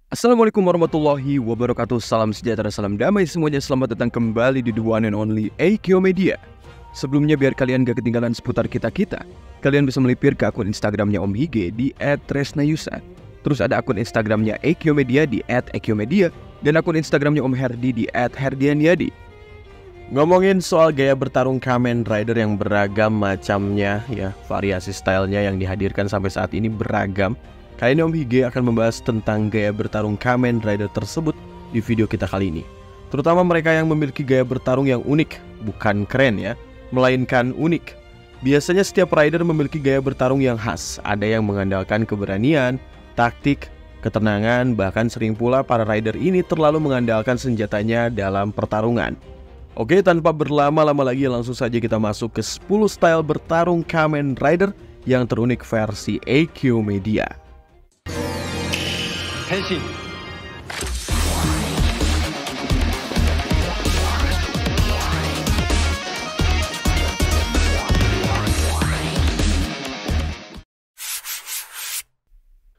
Assalamualaikum warahmatullahi wabarakatuh. Salam sejahtera, salam damai semuanya. Selamat datang kembali di the one and only AQ Media. Sebelumnya biar kalian gak ketinggalan seputar kita-kita, kalian bisa melipir ke akun Instagramnya Om Hige di @tresnayusa. Terus ada akun Instagramnya AQ Media di @AQmedia dan akun Instagramnya Om Herdi di @herdianyadi. Ngomongin soal gaya bertarung Kamen Rider yang beragam macamnya ya, variasi stylenya yang dihadirkan sampai saat ini beragam. Kali ini Om Hige akan membahas tentang gaya bertarung Kamen Rider tersebut di video kita kali ini. Terutama mereka yang memiliki gaya bertarung yang unik, bukan keren ya, melainkan unik. Biasanya setiap rider memiliki gaya bertarung yang khas. Ada yang mengandalkan keberanian, taktik, ketenangan, bahkan sering pula para rider ini terlalu mengandalkan senjatanya dalam pertarungan. Oke, tanpa berlama-lama lagi langsung saja kita masuk ke 10 style bertarung Kamen Rider yang terunik versi AQ Media. 変身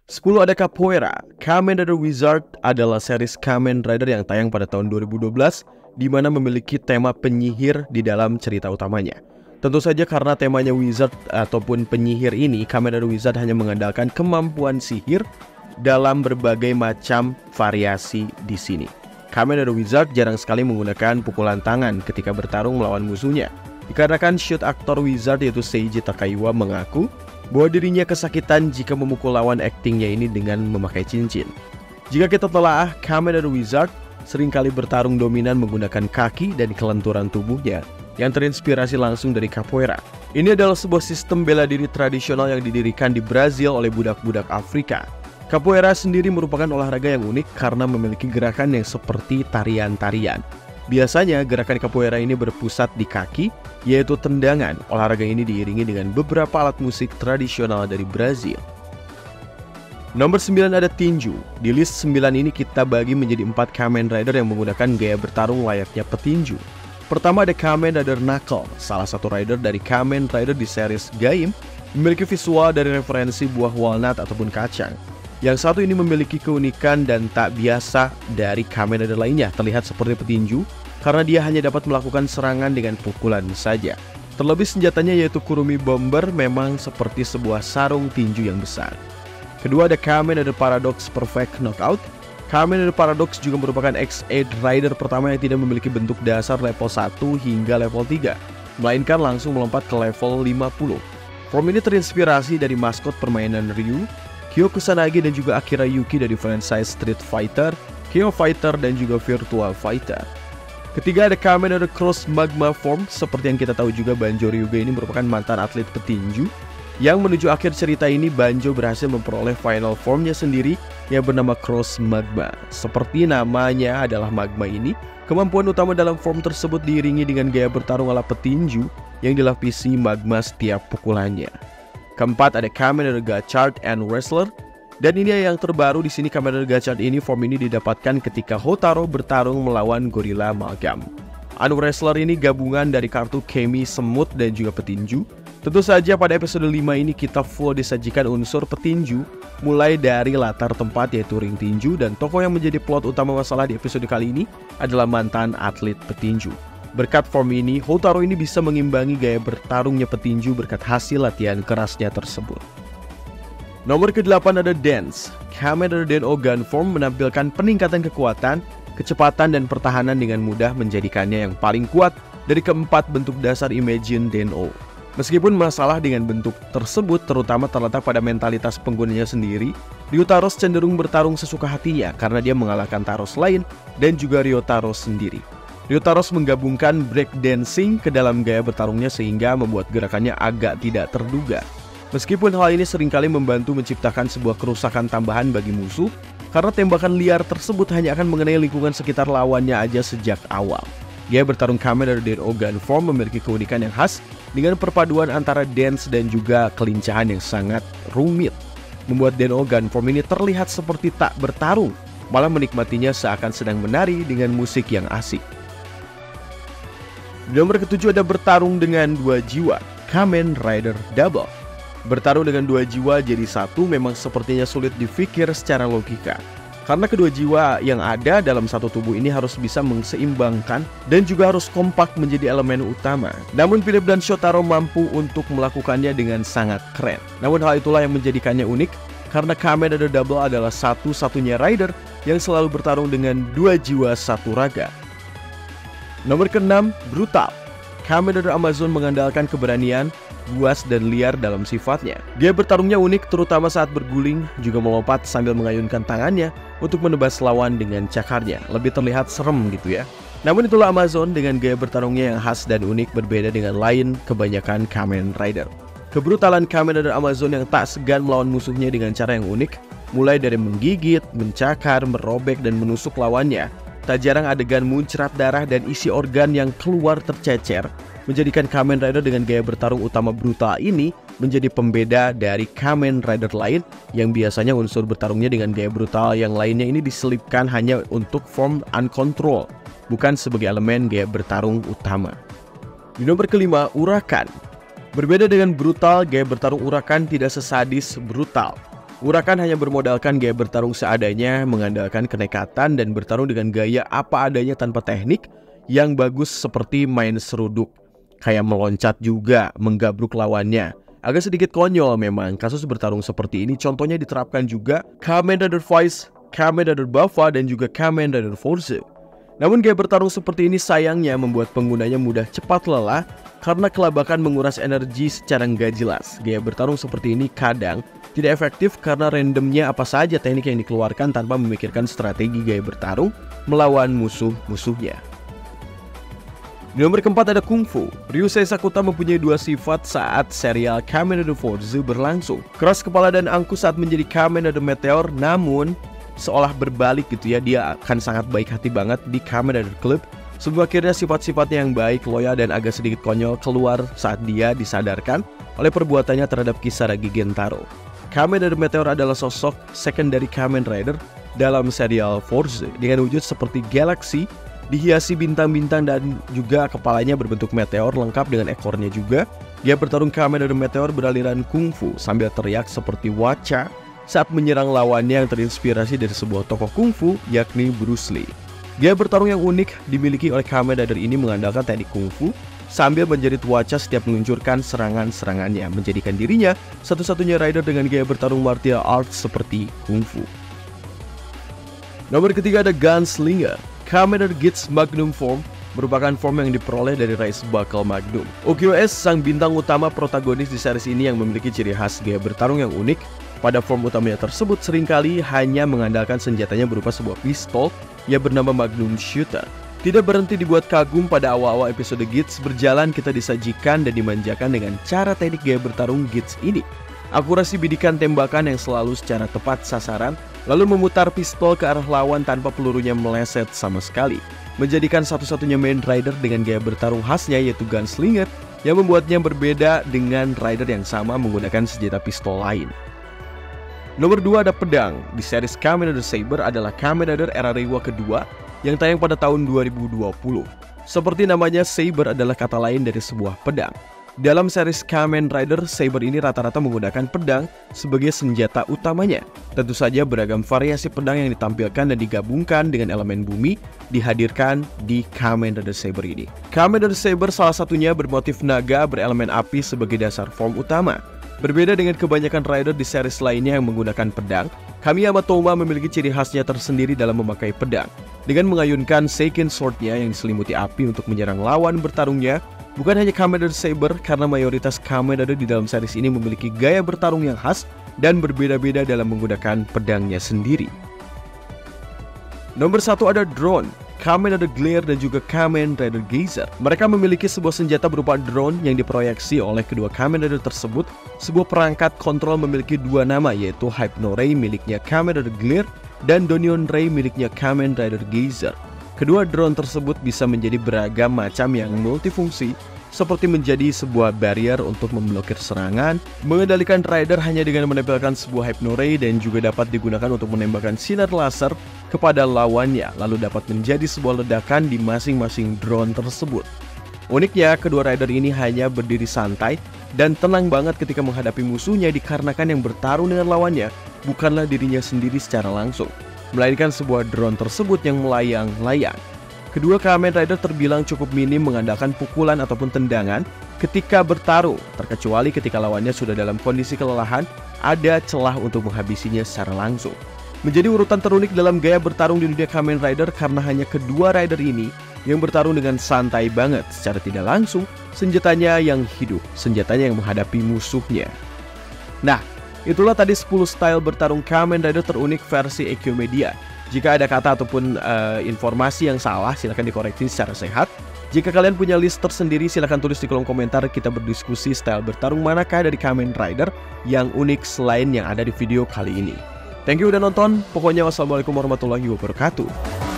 10 ada Capoeira. Kamen Rider Wizard adalah series Kamen Rider yang tayang pada tahun 2012 di mana memiliki tema penyihir di dalam cerita utamanya. Tentu saja karena temanya wizard ataupun penyihir ini, Kamen Rider Wizard hanya mengandalkan kemampuan sihir dalam berbagai macam variasi di sini. Kamen Rider Wizard jarang sekali menggunakan pukulan tangan ketika bertarung melawan musuhnya. Dikarenakan shoot aktor Wizard yaitu Seiji Takaiwa mengaku bahwa dirinya kesakitan jika memukul lawan aktingnya ini dengan memakai cincin. Jika kita telaah, Kamen Rider Wizard seringkali bertarung dominan menggunakan kaki dan kelenturan tubuhnya yang terinspirasi langsung dari Capoeira. Ini adalah sebuah sistem bela diri tradisional yang didirikan di Brazil oleh budak-budak Afrika. Capoeira sendiri merupakan olahraga yang unik karena memiliki gerakan yang seperti tarian-tarian. Biasanya gerakan Capoeira ini berpusat di kaki, yaitu tendangan. Olahraga ini diiringi dengan beberapa alat musik tradisional dari Brazil. Nomor 9 ada Tinju. Di list 9 ini kita bagi menjadi 4 Kamen Rider yang menggunakan gaya bertarung layaknya petinju. Pertama ada Kamen Rider Knuckle, salah satu rider dari Kamen Rider di series Gaim, memiliki visual dari referensi buah walnut ataupun kacang. Yang satu ini memiliki keunikan dan tak biasa dari Kamen Rider lainnya, terlihat seperti petinju karena dia hanya dapat melakukan serangan dengan pukulan saja. Terlebih senjatanya yaitu Kurumi Bomber memang seperti sebuah sarung tinju yang besar. Kedua ada Kamen Rider Paradox Perfect Knockout. Kamen Rider Paradox juga merupakan X8 rider pertama yang tidak memiliki bentuk dasar level 1 hingga level 3, melainkan langsung melompat ke level 50. Form ini terinspirasi dari maskot permainan Ryu, Kyo Kusanagi dan juga Akira Yuki dari franchise Street Fighter, KO Fighter dan juga Virtua Fighter. Ketiga ada Kamen Rider Cross Magma Form. Seperti yang kita tahu juga, Banjo Ryuga ini merupakan mantan atlet petinju. Yang menuju akhir cerita ini, Banjo berhasil memperoleh final formnya sendiri yang bernama Cross Magma. Seperti namanya adalah magma ini, kemampuan utama dalam form tersebut diiringi dengan gaya bertarung ala petinju yang dilapisi magma setiap pukulannya. Keempat ada Kamen Rider Gachard and Wrestler. Dan ini yang terbaru di sini, Kamen Rider Gachard ini form ini didapatkan ketika Hotaro bertarung melawan Gorilla Amalgam. Wrestler ini gabungan dari kartu Kemi, semut dan juga petinju. Tentu saja pada episode 5 ini kita full disajikan unsur petinju, mulai dari latar tempat yaitu ring tinju, dan tokoh yang menjadi plot utama masalah di episode kali ini adalah mantan atlet petinju. Berkat form ini, Hotaro ini bisa mengimbangi gaya bertarungnya petinju berkat hasil latihan kerasnya tersebut. Nomor ke-8 ada Dance. Kamen Rider Den-O Gun Form menampilkan peningkatan kekuatan, kecepatan dan pertahanan dengan mudah menjadikannya yang paling kuat dari keempat bentuk dasar Imagine Den-O. Meskipun masalah dengan bentuk tersebut terutama terletak pada mentalitas penggunanya sendiri, Ryutaros cenderung bertarung sesuka hatinya karena dia mengalahkan Taros lain dan juga Ryotaros sendiri. Ryutaros menggabungkan breakdancing ke dalam gaya bertarungnya sehingga membuat gerakannya agak tidak terduga. Meskipun hal ini seringkali membantu menciptakan sebuah kerusakan tambahan bagi musuh, karena tembakan liar tersebut hanya akan mengenai lingkungan sekitar lawannya aja sejak awal. Gaya bertarung Kamen Rider Den-O Gun Form memiliki keunikan yang khas dengan perpaduan antara dance dan juga kelincahan yang sangat rumit. Membuat Den-O Gun Form ini terlihat seperti tak bertarung, malah menikmatinya seakan sedang menari dengan musik yang asik. Nomor ke-7 ada bertarung dengan dua jiwa, Kamen Rider Double. Bertarung dengan dua jiwa jadi satu memang sepertinya sulit difikir secara logika. Karena kedua jiwa yang ada dalam satu tubuh ini harus bisa mengseimbangkan dan juga harus kompak menjadi elemen utama. Namun Philip dan Shotaro mampu untuk melakukannya dengan sangat keren. Namun hal itulah yang menjadikannya unik, karena Kamen Rider Double adalah satu-satunya rider yang selalu bertarung dengan dua jiwa satu raga. Nomor ke-6, brutal. Kamen Rider Amazon mengandalkan keberanian, buas dan liar dalam sifatnya. Dia bertarungnya unik terutama saat berguling, juga melompat sambil mengayunkan tangannya untuk menebas lawan dengan cakarnya. Lebih terlihat serem gitu ya. Namun itulah Amazon dengan gaya bertarungnya yang khas dan unik, berbeda dengan lain kebanyakan Kamen Rider. Kebrutalan Kamen Rider Amazon yang tak segan melawan musuhnya dengan cara yang unik, mulai dari menggigit, mencakar, merobek dan menusuk lawannya. Tak jarang adegan muncrat darah dan isi organ yang keluar tercecer, menjadikan Kamen Rider dengan gaya bertarung utama brutal ini menjadi pembeda dari Kamen Rider lain yang biasanya unsur bertarungnya dengan gaya brutal yang lainnya ini diselipkan hanya untuk form uncontrol, bukan sebagai elemen gaya bertarung utama. Di nomor ke-5, Urakan. Berbeda dengan brutal, gaya bertarung Urakan tidak sesadis brutal. Urakan hanya bermodalkan gaya bertarung seadanya, mengandalkan kenekatan dan bertarung dengan gaya apa adanya tanpa teknik yang bagus seperti main seruduk. Kayak meloncat juga, menggabruk lawannya. Agak sedikit konyol memang kasus bertarung seperti ini, contohnya diterapkan juga Kamen Rider Vice, Kamen Rider Buffa dan juga Kamen Rider Force. Namun gaya bertarung seperti ini sayangnya membuat penggunanya mudah cepat lelah karena kelabakan menguras energi secara nggak jelas. Gaya bertarung seperti ini kadang tidak efektif karena randomnya apa saja teknik yang dikeluarkan tanpa memikirkan strategi gaya bertarung melawan musuh-musuhnya. Di nomor ke-4 ada Kungfu. Ryusei Sakuta mempunyai dua sifat saat serial Kamen Rider Force berlangsung. Keras kepala dan angkuh saat menjadi Kamen Rider Meteor, namun seolah berbalik gitu ya, dia akan sangat baik hati banget di Kamen Rider Club. Sebelum akhirnya sifat-sifatnya yang baik, loyal dan agak sedikit konyol keluar saat dia disadarkan oleh perbuatannya terhadap Kisaragi Gentaro. Kamen Rider Meteor adalah sosok secondary Kamen Rider dalam serial Force dengan wujud seperti galaksi, dihiasi bintang-bintang dan juga kepalanya berbentuk meteor lengkap dengan ekornya juga. Dia bertarung Kamen Rider Meteor beraliran kungfu sambil teriak seperti wacha saat menyerang lawannya yang terinspirasi dari sebuah tokoh kungfu yakni Bruce Lee. Gaya bertarung yang unik dimiliki oleh Kamen Rider ini mengandalkan teknik kungfu sambil menjerit wacha setiap meluncurkan serangan-serangannya, menjadikan dirinya satu-satunya rider dengan gaya bertarung martial arts seperti kungfu. Nomor ketiga ada Gunslinger. Kamen Rider Geats Magnum Form merupakan form yang diperoleh dari Race Buckle Magnum. Okyo-S, sang bintang utama protagonis di series ini yang memiliki ciri khas gaya bertarung yang unik. Pada form utamanya tersebut seringkali hanya mengandalkan senjatanya berupa sebuah pistol yang bernama Magnum Shooter. Tidak berhenti dibuat kagum pada awal-awal episode Geats berjalan, kita disajikan dan dimanjakan dengan cara teknik gaya bertarung Geats ini. Akurasi bidikan tembakan yang selalu secara tepat sasaran, lalu memutar pistol ke arah lawan tanpa pelurunya meleset sama sekali, menjadikan satu-satunya main rider dengan gaya bertarung khasnya yaitu Gunslinger yang membuatnya berbeda dengan rider yang sama menggunakan senjata pistol lain. Nomor 2 ada pedang. Di series Kamen Rider Saber adalah Kamen Rider era Reiwa kedua yang tayang pada tahun 2020. Seperti namanya, Saber adalah kata lain dari sebuah pedang. Dalam series Kamen Rider, Saber ini rata-rata menggunakan pedang sebagai senjata utamanya. Tentu saja beragam variasi pedang yang ditampilkan dan digabungkan dengan elemen bumi dihadirkan di Kamen Rider Saber ini. Kamen Rider Saber salah satunya bermotif naga berelemen api sebagai dasar form utama. Berbeda dengan kebanyakan rider di series lainnya yang menggunakan pedang, Kamiyama Toma memiliki ciri khasnya tersendiri dalam memakai pedang. Dengan mengayunkan Seiken Sword-nya yang diselimuti api untuk menyerang lawan bertarungnya, bukan hanya Kamen Rider Saber, karena mayoritas Kamen Rider di dalam series ini memiliki gaya bertarung yang khas dan berbeda-beda dalam menggunakan pedangnya sendiri. Nomor 1 ada Drone. Kamen Rider Glare dan juga Kamen Rider Geyser. Mereka memiliki sebuah senjata berupa drone yang diproyeksi oleh kedua Kamen Rider tersebut. Sebuah perangkat kontrol memiliki dua nama, yaitu Hypno Ray miliknya Kamen Rider Glare dan Donion Ray miliknya Kamen Rider Geyser. Kedua drone tersebut bisa menjadi beragam macam yang multifungsi, seperti menjadi sebuah barrier untuk memblokir serangan, mengendalikan rider hanya dengan menempelkan sebuah Hypno Ray, dan juga dapat digunakan untuk menembakkan sinar laser kepada lawannya, lalu dapat menjadi sebuah ledakan di masing-masing drone tersebut. Uniknya, kedua rider ini hanya berdiri santai dan tenang banget ketika menghadapi musuhnya dikarenakan yang bertarung dengan lawannya bukanlah dirinya sendiri secara langsung. melainkan sebuah drone tersebut yang melayang-layang. Kedua Kamen Rider terbilang cukup minim mengandalkan pukulan ataupun tendangan ketika bertarung, terkecuali ketika lawannya sudah dalam kondisi kelelahan, ada celah untuk menghabisinya secara langsung. Menjadi urutan terunik dalam gaya bertarung di dunia Kamen Rider karena hanya kedua rider ini yang bertarung dengan santai banget secara tidak langsung, senjatanya yang hidup, senjatanya yang menghadapi musuhnya. Nah, itulah tadi 10 style bertarung Kamen Rider terunik versi EQ Media. Jika ada kata ataupun informasi yang salah, silahkan dikoreksi secara sehat. Jika kalian punya list tersendiri, silahkan tulis di kolom komentar. Kita berdiskusi style bertarung manakah dari Kamen Rider yang unik selain yang ada di video kali ini. Thank you udah nonton. Pokoknya wassalamualaikum warahmatullahi wabarakatuh.